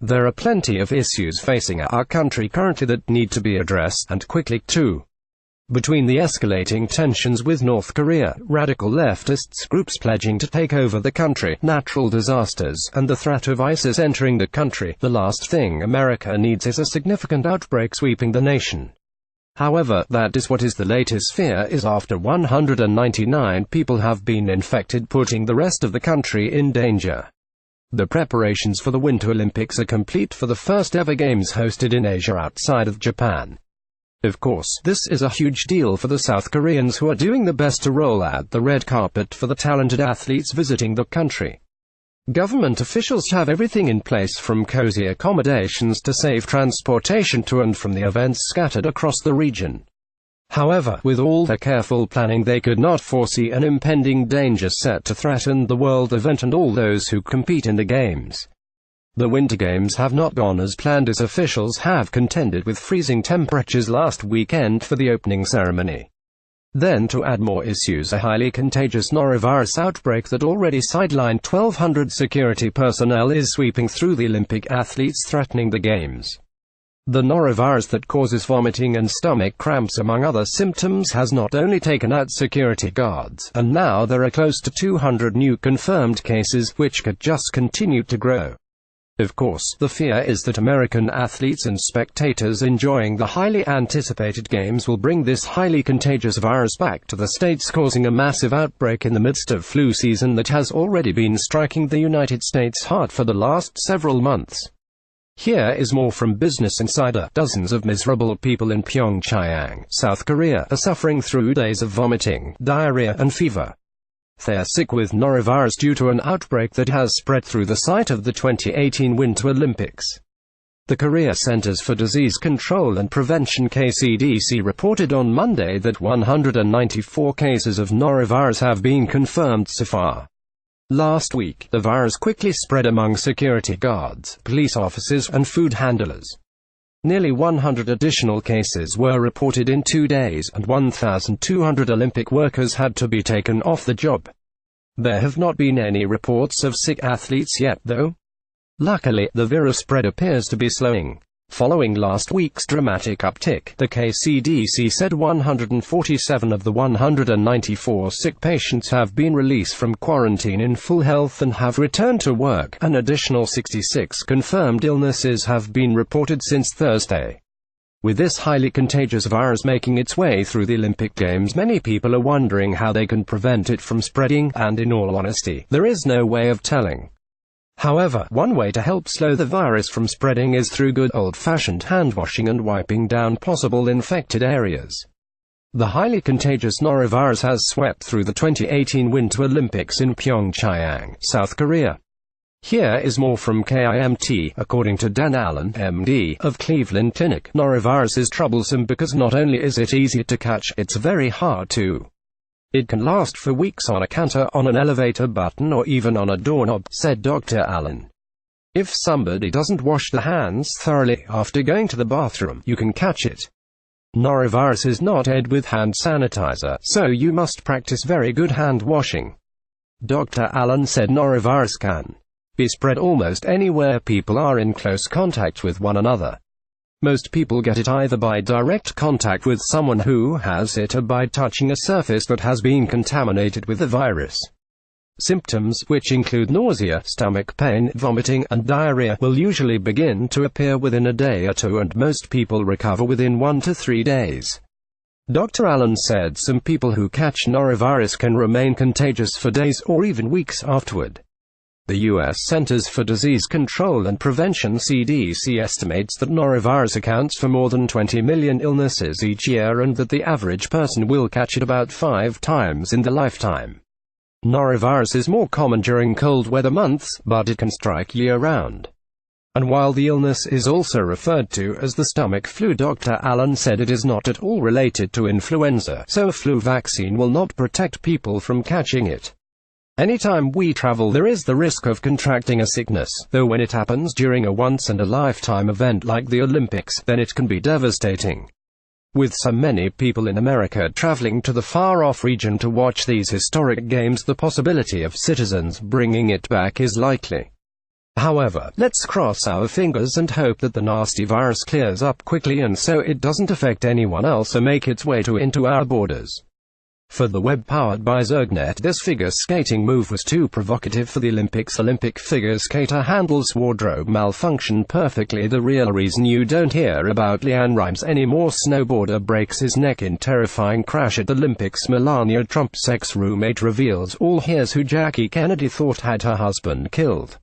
There are plenty of issues facing our country currently that need to be addressed, and quickly too. Between the escalating tensions with North Korea, radical leftists groups pledging to take over the country, natural disasters, and the threat of ISIS entering the country, the last thing America needs is a significant outbreak sweeping the nation. However, that is what is the latest fear is after 199 people have been infected, putting the rest of the country in danger. The preparations for the Winter Olympics are complete for the first ever games hosted in Asia outside of Japan. Of course, this is a huge deal for the South Koreans, who are doing their best to roll out the red carpet for the talented athletes visiting the country. Government officials have everything in place, from cozy accommodations to safe transportation to and from the events scattered across the region. However, with all their careful planning, they could not foresee an impending danger set to threaten the world event and all those who compete in the games. The Winter Games have not gone as planned, as officials have contended with freezing temperatures last weekend for the opening ceremony. Then, to add more issues, a highly contagious norovirus outbreak that already sidelined 1,200 security personnel is sweeping through the Olympic athletes, threatening the Games. The norovirus that causes vomiting and stomach cramps among other symptoms has not only taken out security guards, and now there are close to 200 new confirmed cases, which could just continue to grow. Of course, the fear is that American athletes and spectators enjoying the highly anticipated games will bring this highly contagious virus back to the States, causing a massive outbreak in the midst of flu season that has already been striking the United States hard for the last several months. Here is more from Business Insider. Dozens of miserable people in Pyeongchang, South Korea, are suffering through days of vomiting, diarrhea, and fever. They are sick with norovirus due to an outbreak that has spread through the site of the 2018 Winter Olympics. The Korea Centers for Disease Control and Prevention (KCDC) reported on Monday that 194 cases of norovirus have been confirmed so far. Last week, the virus quickly spread among security guards, police officers, and food handlers. Nearly 100 additional cases were reported in 2 days, and 1,200 Olympic workers had to be taken off the job. There have not been any reports of sick athletes yet, though. Luckily, the virus spread appears to be slowing. Following last week's dramatic uptick, the KCDC said 147 of the 194 sick patients have been released from quarantine in full health and have returned to work. An additional 66 confirmed illnesses have been reported since Thursday. With this highly contagious virus making its way through the Olympic Games, many people are wondering how they can prevent it from spreading, and in all honesty, there is no way of telling. However, one way to help slow the virus from spreading is through good old-fashioned hand-washing and wiping down possible infected areas. The highly contagious norovirus has swept through the 2018 Winter Olympics in Pyeongchang, South Korea. Here is more from KIMT. According to Dan Allen, MD, of Cleveland Clinic, norovirus is troublesome because not only is it easy to catch, it's very hard to. It can last for weeks on a counter, on an elevator button, or even on a doorknob, said Dr. Allen. If somebody doesn't wash their hands thoroughly after going to the bathroom, you can catch it. Norovirus is not aired with hand sanitizer, so you must practice very good hand washing. Dr. Allen said norovirus can be spread almost anywhere people are in close contact with one another. Most people get it either by direct contact with someone who has it or by touching a surface that has been contaminated with the virus. Symptoms, which include nausea, stomach pain, vomiting, and diarrhea, will usually begin to appear within a day or two, and most people recover within 1 to 3 days. Dr. Allen said some people who catch norovirus can remain contagious for days or even weeks afterward. The U.S. Centers for Disease Control and Prevention (CDC) estimates that norovirus accounts for more than 20 million illnesses each year, and that the average person will catch it about 5 times in their lifetime. Norovirus is more common during cold weather months, but it can strike year-round. And while the illness is also referred to as the stomach flu, Dr. Allen said it is not at all related to influenza, so a flu vaccine will not protect people from catching it. Anytime we travel, there is the risk of contracting a sickness, though when it happens during a once-in-a-lifetime event like the Olympics, then it can be devastating. With so many people in America traveling to the far-off region to watch these historic games, the possibility of citizens bringing it back is likely. However, let's cross our fingers and hope that the nasty virus clears up quickly and so it doesn't affect anyone else or make its way into our borders. For the web powered by Zergnet, this figure skating move was too provocative for the Olympics. Olympic figure skater handles wardrobe malfunction perfectly. The real reason you don't hear about Leanne Rimes anymore. Snowboarder breaks his neck in terrifying crash at Olympics. Melania Trump's ex-roommate reveals all. Here's who Jackie Kennedy thought had her husband killed.